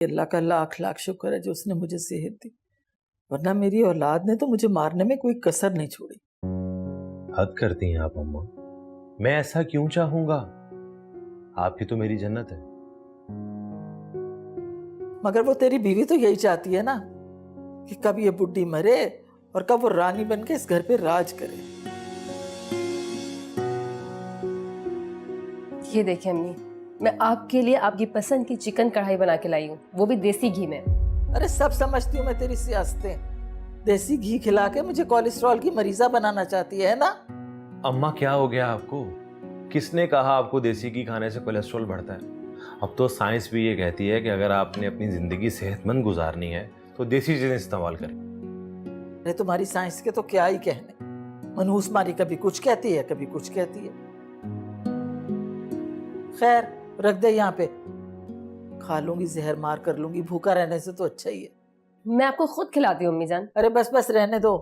अल्लाह का लाख लाख शुक्र है जो उसने मुझे सेहत दी, वरना मेरी औलाद ने तो मुझे मारने में कोई कसर नहीं छोड़ी। हद करती हैं आप अम्मा। मैं ऐसा क्यों चाहूंगा? आप ही तो मेरी जन्नत है। मगर वो तेरी बीवी तो यही चाहती है ना कि कब ये बुड्ढी मरे और कब वो रानी बन के इस घर पे राज करे। ये देखिए अम्मी, मैं आपके लिए आपकी पसंद की चिकन कढ़ाई बना के लाई हूँ, वो भी देसी घी में। अरे सब समझती हूँ मैं तेरी सियासतें, देसी घी खिला के मुझे कोलेस्ट्रॉल की मरीजा बनाना चाहती है ना। अम्मा क्या हो गया आपको? किसने कहा आपको देसी घी खाने से कोलेस्ट्रॉल बढ़ता है? अब तो साइंस भी ये कहती है कि अगर आपने अपनी जिंदगी सेहतमंद गुजारनी है तो देसी चीजें इस्तेमाल करें। अरे तुम्हारी साइंस के तो क्या ही कहने, मनहूस मारी कभी कुछ कहती है कभी कुछ कहती है। खैर रख दे यहाँ पे, खा लूंगी जहर मार कर लूंगी, भूखा रहने से तो अच्छा ही है। मैं आपको खुद खिलाती हूँ अम्मी जान। अरे बस बस रहने दो।